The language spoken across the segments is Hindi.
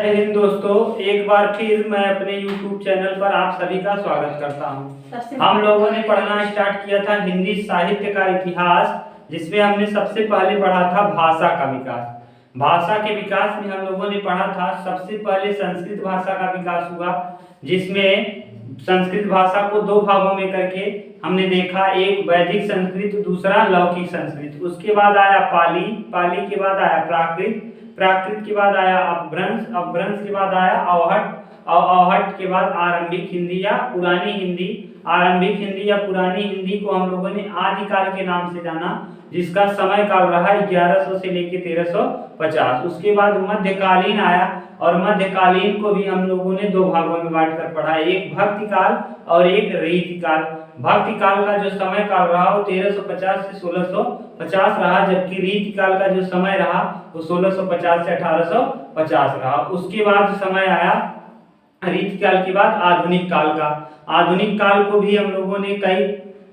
जय हिंद दोस्तों, एक बार फिर मैं अपने YouTube चैनल पर आप सभी का स्वागत करता हूं। हम लोगों ने पढ़ना स्टार्ट किया था हिंदी साहित्य का इतिहास, जिसमें हमने सबसे पहले पढ़ा था भाषा का विकास। भाषा के विकास में हम लोगों ने पढ़ा था सबसे पहले संस्कृत भाषा का विकास हुआ, जिसमें संस्कृत भाषा को दो भागों में करके हमने देखा, एक वैदिक संस्कृत, दूसरा लौकिक संस्कृत। उसके बाद आया पाली, पाली के बाद आया प्राकृत, प्राकृत के बाद आया अपभ्रंश, अपभ्रंश के बाद आया अवहट, और अवहट के बाद आरंभिक हिंदी या पुरानी हिंदी। आरंभिक हिंदी या पुरानी हिंदी को हम लोगों ने आदिकाल के नाम से जाना, जिसका समय काल रहा 1100 से लेकर 1350। उसके बाद मध्यकालीन आया, और मध्यकालीन को भी हम लोगों ने दो भागों में बांटकर पढ़ा, एक भक्ति काल और एक रीतिकाल। भक्ति काल का जो समय काल रहा वो 1350 से 1650 रहा, जबकि रीतिकाल का जो समय रहा वो 1650 से 1850 रहा। उसके बाद समय आया रीतिकाल के बाद आधुनिक काल का। आधुनिक काल को भी हम लोगों ने कई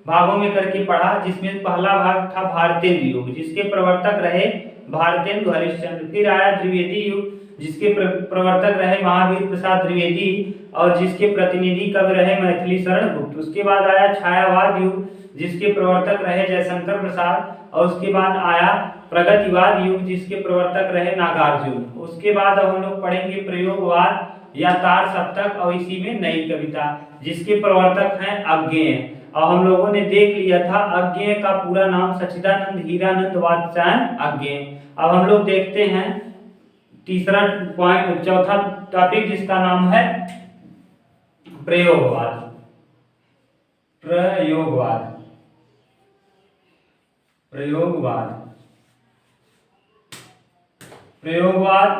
भागों में करके पढ़ा, जिसमें पहला भाग था भारतेंदु युग, जिसके प्रवर्तक रहे भारतेंदु हरिश्चंद्र। फिर आया द्विवेदी युग, जिसके प्रवर्तक रहे महावीर प्रसाद द्विवेदी, और जिसके प्रतिनिधि कवि रहे मैथिली शरण गुप्त। उसके बाद आया छायावाद युग, जिसके प्रवर्तक रहे जयशंकर प्रसाद, और उसके बाद आया प्रगतिवाद युग, जिसके प्रवर्तक रहे नागार्जुन। उसके बाद अब हम लोग पढ़ेंगे प्रयोगवाद या तार सप्तक, और इसी में नई कविता, जिसके प्रवर्तक हैं अज्ञेय। और हम लोगों ने देख लिया था अज्ञेय का पूरा नाम सच्चिदानंद हीरानंद वात्स्यायन अज्ञेय। अब हम लोग देखते हैं तीसरा पॉइंट, चौथा टॉपिक, जिसका नाम है प्रयोगवाद। प्रयोगवाद, प्रयोगवाद, प्रयोगवाद,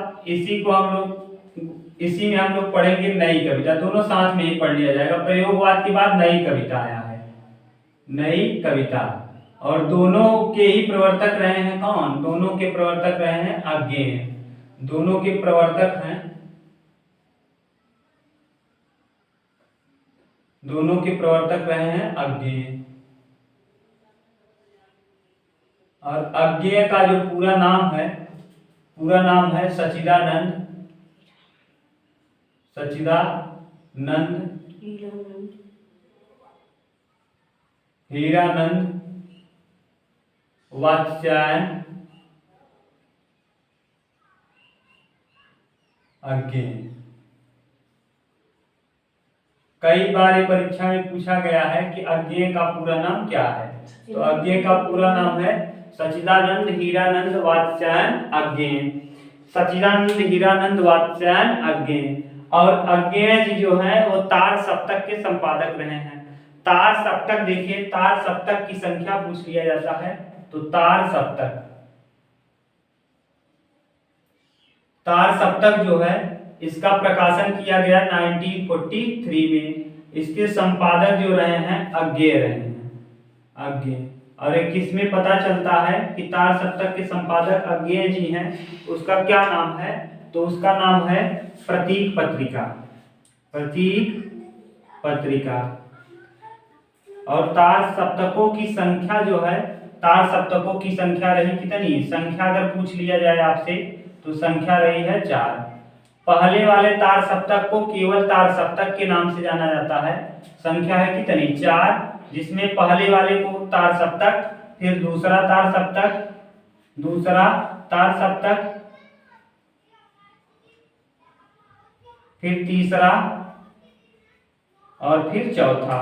इसी में हम लोग पढ़ेंगे नई कविता। दोनों साथ में ही पढ़ लिया जाएगा। प्रयोगवाद के बाद नई कविता आया है, नई कविता, और दोनों के ही प्रवर्तक रहे हैं कौन? दोनों के प्रवर्तक रहे हैं अज्ञेय। दोनों के प्रवर्तक हैं, दोनों के प्रवर्तक रहे हैं अज्ञेय। और अज्ञेय का जो पूरा नाम है, पूरा नाम है सच्चिदानंद, सच्चिदानंद हीरानंद वात्स्यायन अज्ञेय। कई बार परीक्षा में पूछा गया है कि अज्ञेय का पूरा नाम क्या है, तो अज्ञेय का पूरा नाम है सच्चिदानंद हीरानंद वात्स्यायन अज्ञेय। सच्चिदानंद हीरानंद वात्स्यायन अज्ञेय। और अज्ञेय जी जो है वो तार सप्तक के संपादक रहे हैं। तार सप्तक देखिए, तार सप्तक की संख्या पूछ लिया जाता है, तो तार सप्तक, तार सप्तक जो है इसका प्रकाशन किया गया 1943 में। इसके संपादक जो रहे हैं अज्ञेय रहे हैं, अज्ञेय। और एक किसमें पता चलता है कि तार सप्तक के संपादक अज्ञेय जी हैं, उसका क्या नाम है? तो उसका नाम है प्रतीक पत्रिका, प्रतीक पत्रिका। और तार सप्तकों की संख्या जो है, तार सप्तकों की संख्या रही कितनी? संख्या अगर पूछ लिया जाए आपसे तो संख्या रही है 4। पहले वाले तार सप्तक को केवल तार सप्तक के नाम से जाना जाता है। संख्या है कितनी? 4, जिसमें पहले वाले को तार सप्तक, फिर दूसरा तार सप्तक, दूसरा तार सप्तक, फिर तीसरा, और फिर चौथा,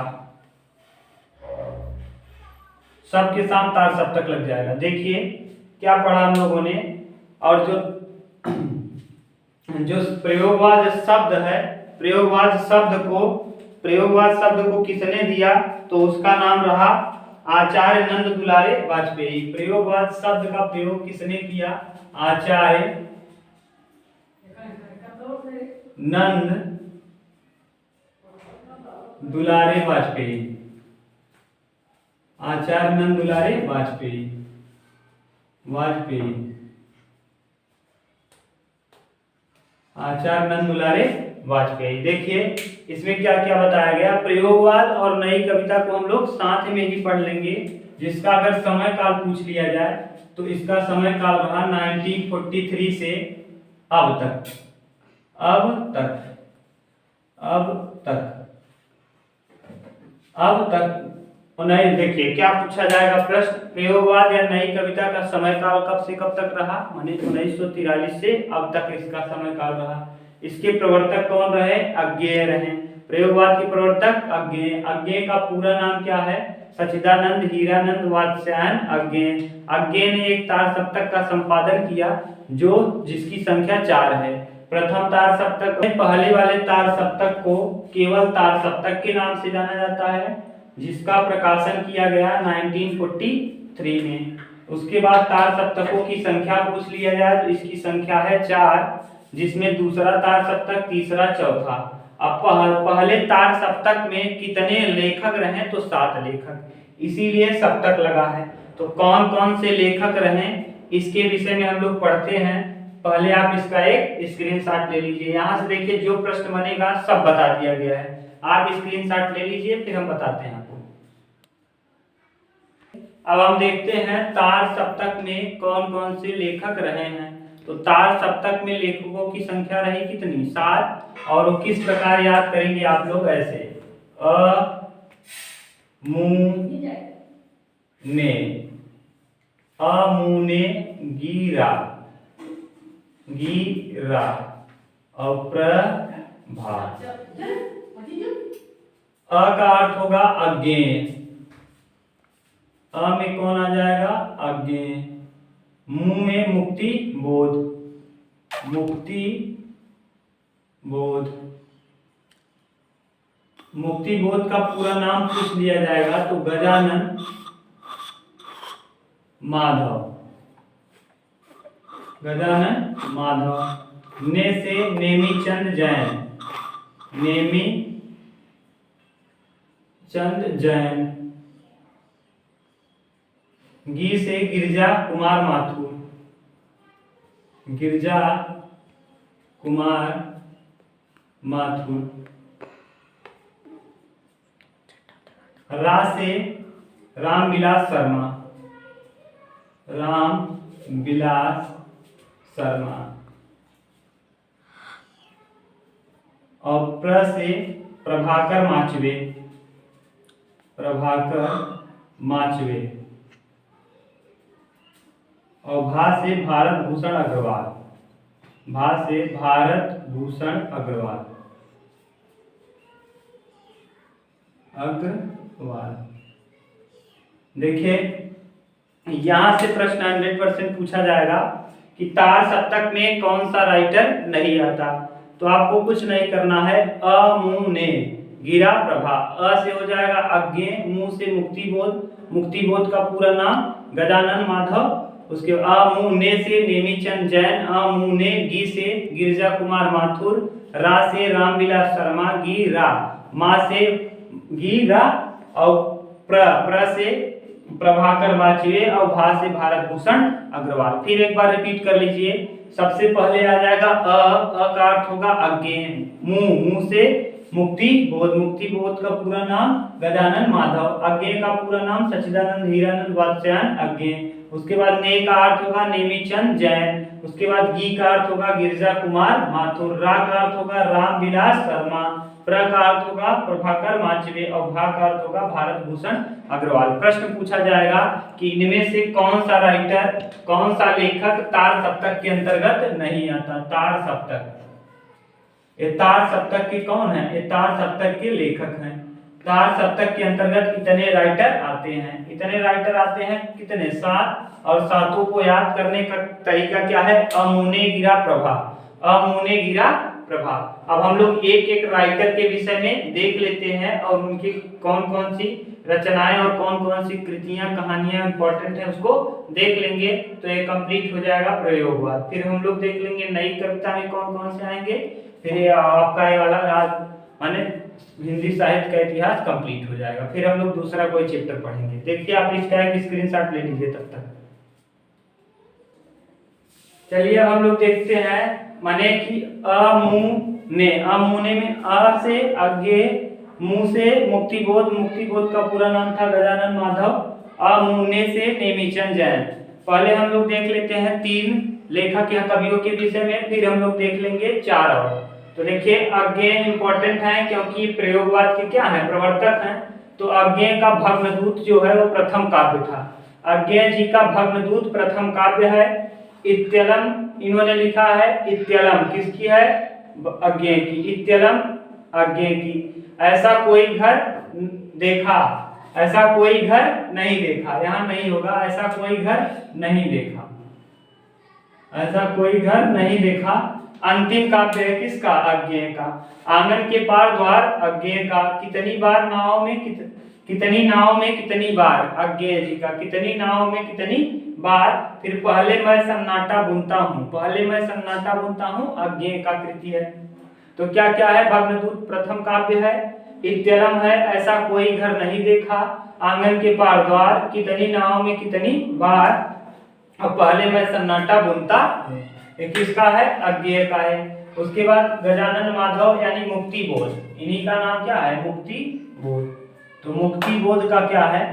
सबके साथ तार सप्तक लग जाएगा। देखिए क्या पढ़ा हम लोगों ने। और जो प्रयोगवाद शब्द है, प्रयोगवाद शब्द को किसने दिया? तो उसका नाम रहा आचार्य नंद दुलारे वाजपेयी। प्रयोगवाद शब्द का प्रयोग किसने किया? आचार्य नंद दुलारे वाजपेयी, आचार्य नंद दुलारे वाजपेयी, वाजपेयी, आचार्य नंद दुलारे वाजपेयी। देखिए इसमें क्या क्या बताया गया। प्रयोगवाद और नई कविता को हम लोग साथ में ही पढ़ लेंगे, जिसका अगर समय काल पूछ लिया जाए तो इसका समय काल रहा 1943 से अब तक। अब तक, अब तक, अब तक। नहीं, देखिए क्या पूछा जाएगा प्रश्न, प्रयोगवाद या नई कविता का समयकाल कब से कब तक रहा, माने 1943 से अब तक इसका समयकाल रहा। इसके प्रवर्तक कौन रहे, अज्ञेय रहे। प्रयोगवाद के प्रवर्तक अज्ञेय। अज्ञेय का पूरा नाम क्या है, सच्चिदानंद हीरानंद वात्स्यायन अज्ञेय। अज्ञेय ने एक तार सप्तक का संपादन किया जिसकी संख्या 4 है। प्रथम तार सप्तक, पहले वाले तार सप्तक को केवल तार सप्तक के नाम से जाना जाता है, जिसका प्रकाशन किया गया 1943 में। उसके बाद तार सप्तकों की संख्या पूछ लिया जाए तो इसकी संख्या है 4, जिसमें दूसरा तार सप्तक, तीसरा, चौथा। अब पहले तार सप्तक में कितने लेखक रहे, तो 7 लेखक, इसीलिए सप्तक लगा है। तो कौन कौन से लेखक रहे इसके विषय में हम लोग पढ़ते हैं। पहले आप इसका एक स्क्रीनशॉट ले लीजिए। यहाँ से देखिए जो प्रश्न बनेगा सब बता दिया गया है, आप स्क्रीनशॉट ले लीजिए, फिर हम बताते हैं आपको। अब हम देखते हैं तार सप्तक में कौन कौन से लेखक रहे हैं। तो तार सप्तक में लेखकों की संख्या रही कितनी, 7। और वो किस प्रकार याद करेंगे आप लोग, ऐसे अ मु ने, अमुने गिरा, गिरा और प्रभा। अ का अर्थ होगा अज्ञेय, अ में कौन आ जाएगा, अज्ञेय। मु में मुक्ति बोध, मुक्ति बोध। मुक्ति बोध का पूरा नाम पूछ लिया जाएगा तो गजानन माधव, गजानन माधव। ने से नेमीचंद जैन, नेमी चंद जैन। गी से गिरजा कुमार माथुर, गिरजा कुमार माथुर। रा से रामविलास शर्मा, रामविलास शर्मा। और प्र से प्रभाकर माचवे, प्रभाकर माचवे। और भा से भारत भूषण अग्रवाल, भा से भारत भूषण अग्रवाल, अग्रवाल। देखिए यहां से प्रश्न 100% पूछा जाएगा कि तार सप्तक में कौन सा राइटर नहीं आता। तो आपको कुछ नहीं करना है, अ मु ने गिरा प्रभा, अ से हो जाएगा अज्ञेय, मु से मुक्ति बोध, मुक्ति बोध का पूरा नाम गजानन माधव। उसके अ मु ने से नेमीचंद जैन, अ मु ने गी से गिरजा कुमार माथुर, रा से रामविलास शर्मा, गी रा, मा से गी रा और प्र से प्रभाकर माचवे और भा से भारत भूषण अग्रवाल। फिर एक बार रिपीट कर लीजिए। सबसे पहले आ जाएगा अ का अर्थ होगा अज्ञेय, मु से मुक्ति बोध, मुक्ति बोध का पूरा नाम गजानन माधव, अज्ञेय का पूरा नाम सच्चिदानंद हीरानंद वात्स्यायन अज्ञेय। उसके बाद ने का अर्थ होगा नेमीचंद जैन, उसके बाद गी का अर्थ होगा गिरजा कुमार माथुर, रा का अर्थ होगा रामविलास शर्मा, प्र का अर्थ होगा प्रभाकर माचवे और भा का अर्थ होगा भारत भूषण अग्रवाल। प्रश्न पूछा जाएगा कि इनमें से कौन सा राइटर, कौन सा लेखक तार सप्तक के अंतर्गत नहीं आता। तार सप्तक, ये तार सप्तक के कौन है, ये तार सप्तक के लेखक हैं। तार सप्तक के अंतर्गत कितने राइटर आते हैं, इतने राइटर आते हैं कितने, 7। और 7 को याद करने का तरीका क्या है, अमुने गिरा प्रभा, अमुने गिरा प्रभा। अब हम लोग एक एक राइटर के विषय में देख लेते हैं और उनकी कौन कौन सी रचनाएं और कौन कौन सी कृतियां, कहानियां इंपॉर्टेंट है उसको देख लेंगे तो ये कंप्लीट हो जाएगा प्रयोगवाद। फिर हम लोग देख लेंगे नई कविता में कौन कौन से आएंगे, फिर आपका ये वाला माने हिंदी साहित्य का इतिहास कंप्लीट हो जाएगा। फिर हम लोग दूसरा कोई चैप्टर पढ़ेंगे। देखिए आप इसका एक स्क्रीनशॉट ले लीजिए तब तक। चलिए अब हम लोग देखते हैं माने कि अमुने, अमुने में अ से अज्ञेय, मु से मुक्तिबोध, मुक्तिबोध का पूरा नाम था गजानन माधव, अमुने से नेमीचंद जैन, पहले हम लोग देख लेते हैं 3 लेखक या कवियों के विषय में, फिर हम लोग देख लेंगे 4 और। तो देखिए अज्ञेय इंपॉर्टेंट है क्योंकि प्रयोगवाद के क्या है, प्रवर्तक हैं। तो अज्ञेय का भग्नदूत जो है वो प्रथम काव्य था। अज्ञेय जी का भग्नदूत प्रथम काव्य है। इत्यलम इन्होंने लिखा है, इत्यलम किसकी है, अज्ञेय की। इत्यलम अज्ञेय की। ऐसा कोई घर देखा, ऐसा कोई घर नहीं देखा, यहाँ नहीं होगा, ऐसा कोई घर नहीं देखा, ऐसा कोई घर नहीं देखा। अंतिम काव्य है किसका, अज्ञेय का। आंगन के पार द्वार अज्ञेय का। कितनी बार नाव में कितनी नाव में कितनी बार, अज्ञेय जी का। कितनी नाव में कितनी बार। फिर पहले मैं सन्नाटा बुनता हूँ, पहले मैं सन्नाटा बुनता हूँ, अज्ञेय का कृति है। तो क्या क्या है, भग्नदूत प्रथम काव्य है, इत्यलम है, ऐसा कोई घर नहीं देखा, आंगन के पार द्वार, कितनी नाव में कितनी बार, अब पहले मैं सन्नाटा बुनता हूँ। ये किसका है, अज्ञेय का है। उसके बाद गजानन माधव यानी मुक्ति बोध, इन्हीं का नाम क्या है, मुक्ति बोध। तो मुक्ति बोध का क्या है,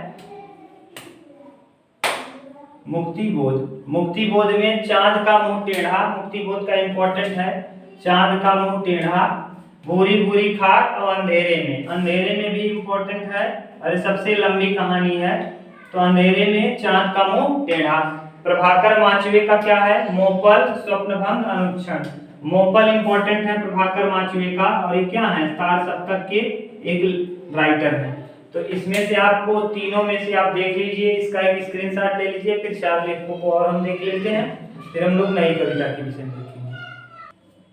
मुक्ति बोध। मुक्ति बोध में चांद का मुंह टेढ़ा, मुक्ति बोध का इंपॉर्टेंट है। चांद का मुंह टेढ़ा, भूरी भूरी खाक और अंधेरे में, अंधेरे में भी इंपॉर्टेंट है और सबसे लंबी कहानी है। तो अंधेरे में चांद का मुंह टेढ़ा। प्रभाकर माचवे का क्या है, मोपल स्वप्नभंग अनुच्छन। मोपल इंपॉर्टेंट है प्रभाकर माचवे का, और ये क्या है, तार सप्तक के एक राइटर हैं। तो इसमें से आपको तीनों में से आप देख लीजिए, इसका एक स्क्रीनशॉट ले लीजिए, फिर 4 लेखकों को और हम देख लेते हैं, फिर हम लोग नई कविता के विषय में देखेंगे।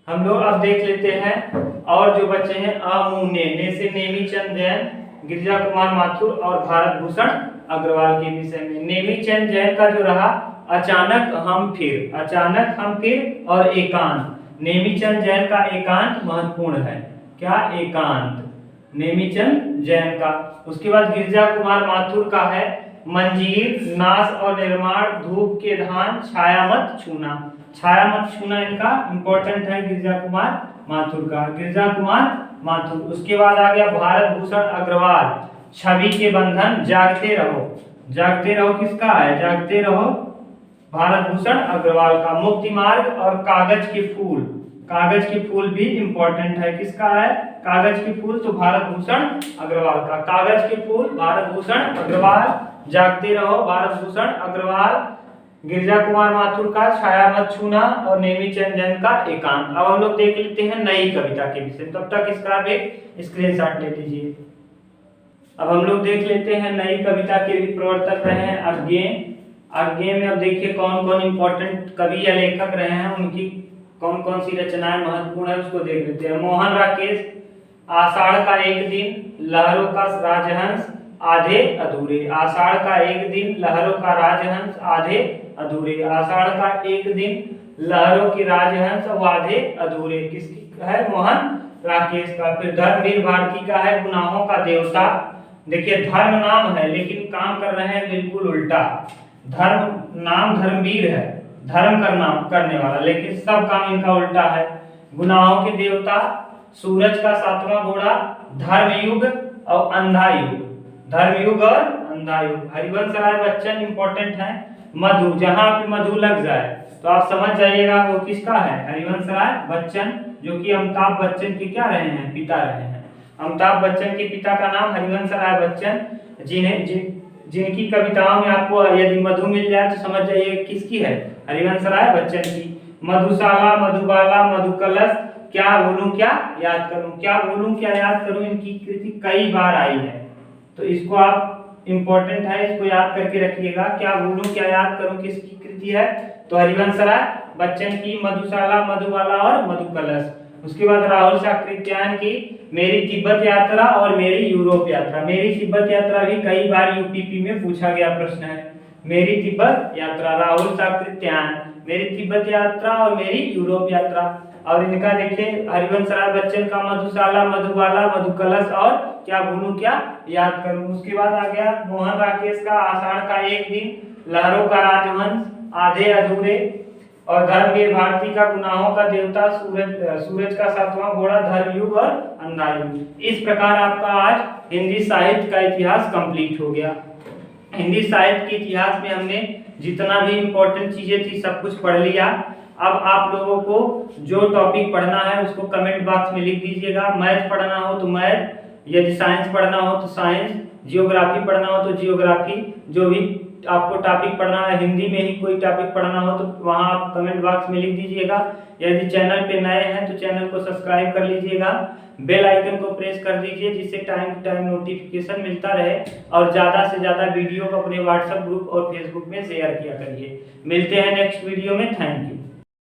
हम लोग अब देख लेते हैं और जो बच्चे हैं अमुने ने से नेमीचंद जैन, गिरिजा कुमार माथुर और भारत भूषण अग्रवाल के विषय में। नेमीचंद जैन का जो रहा अचानक हम फिर, अचानक हम फिर और एकांत। नेमीचंद जैन का एकांत महत्वपूर्ण है, क्या, एकांत, नेमीचंद जैन का। उसके बाद गिरिजा कुमार माथुर का है मंजीर, नाश और निर्माण, धूप के धान, छाया मत छूना। छाया मत छूना इनका इंपॉर्टेंट है, गिरिजा कुमार माथुर का, गिरिजा कुमार माथुर। उसके बाद आ गया भारत भूषण अग्रवाल, छवि के बंधन, जागते रहो। जागते रहो किसका है, जागते रहो भारत भूषण अग्रवाल का। मुक्ति मार्ग और कागज के फूल, कागज के फूल भी इंपॉर्टेंट है, किसका है, कागज के फूल, तो भारत भूषण अग्रवाल का। कागज के फूल भारत भूषण अग्रवाल, जागते रहो भारत भूषण अग्रवाल, गिरिजा कुमार माथुर का छाया मत छूना और नेमीचंद जैन का एकांत। अब हम लोग देख लेते हैं नई कविता के विषय, तब तक इसका एक स्क्रीनशॉट ले लीजिए। अब हम लोग देख लेते हैं नई कविता के भी प्रवर्तक रहे हैं अज्ञेय। अज्ञेय में अब देखिए कौन कौन इंपॉर्टेंट कवि या लेखक रहे हैं, उनकी कौन कौन सी रचनाएं महत्वपूर्ण है उसको देख लेते हैं। मोहन राकेश, आषाढ़ का एक दिन, लहरों का राजहंस, आधे अधूरे। आषाढ़ का एक दिन, लहरों का राजहंस, आधे अधूरे। आषाढ़ का एक दिन, लहरों की राजहंस और आधे अधूरे, किसकी है, मोहन राकेश का। फिर धर्मवीर भारती का है गुनाहों का देवता। देखिए धर्म नाम है लेकिन काम कर रहे हैं बिल्कुल उल्टा। धर्म नाम धर्मवीर है, धर्म करने वाला, लेकिन सब काम इनका उल्टा है। गुनाहों के देवता, सूरज का 7वां घोड़ा, धर्मयुग और अंधा युग, धर्मयुग और अंधा युग। हरिवंश राय बच्चन इंपॉर्टेंट है। मधु, जहां पे मधु लग जाए तो आप समझ जाइएगा वो किसका है, हरिवंश राय बच्चन, जो कि अमिताभ बच्चन के क्या रहे हैं, पिता रहे हैं। अमिताभ बच्चन के पिता का नाम हरिवंश राय बच्चन, जिनकी कविताओं में आपको यदि मधु मिल जाए तो समझ जाइए किसकी है, हरिवंश राय बच्चन की। मधुशाला, मधुबाला, मधुकलश, क्या बोलूं क्या याद करूं, क्या बोलूं क्या याद करूं, इनकी कृति कई बार आई है, तो इसको आप इंपॉर्टेंट है, इसको याद करके रखिएगा। क्या बोलूं क्या याद करूं किसकी कृति है, तो हरिवंश राय बच्चन की मधुशाला, मधुबाला और मधुकलश। उसके बाद राहुल साकृत्यायन की मेरी तिब्बत यात्रा और मेरी यूरोप यात्रा। मेरी तिब्बत यात्रा भी कई बार यूपीपी में पूछा गया प्रश्न है। मेरी तिब्बत यात्रा, राहुल साकृत्यायन, मेरी तिब्बत यात्रा और मेरी यूरोप यात्रा। और इनका देखिए हरिवंश राय बच्चन का मधुशाला, मधुबाला, मधुकलश और क्या बोलूं क्या याद करूं। उसके बाद आ गया मोहन राकेश का आषाढ़ का एक दिन, लहरों का राजहंस, आधे अधूरे, और धर्मवीर भारती का गुनाहों का देवता, सूरज का 7वां घोड़ा, धर्मयुग और अंधा युग। इस प्रकार आपका आज हिंदी साहित्य का इतिहास कंप्लीट हो गया। हिंदी साहित्य के इतिहास में हमने जितना भी इम्पोर्टेंट चीज़ें थी सब कुछ पढ़ लिया। अब आप लोगों को जो टॉपिक पढ़ना है उसको कमेंट बॉक्स में लिख दीजिएगा। मैथ पढ़ना हो तो मैथ, यदि साइंस पढ़ना हो तो साइंस, जियोग्राफी पढ़ना हो तो जियोग्राफी, जो भी आपको टॉपिक पढ़ना है, हिंदी में ही कोई टॉपिक पढ़ना हो तो वहाँ आप कमेंट बॉक्स में लिख दीजिएगा। यदि चैनल पे नए हैं तो चैनल को सब्सक्राइब कर लीजिएगा, बेल आइकन को प्रेस कर दीजिए, जिससे टाइम टू टाइम नोटिफिकेशन मिलता रहे। और ज़्यादा से ज़्यादा वीडियो को अपने व्हाट्सएप ग्रुप और फेसबुक में शेयर किया करिए। मिलते हैं नेक्स्ट वीडियो में। Thank you.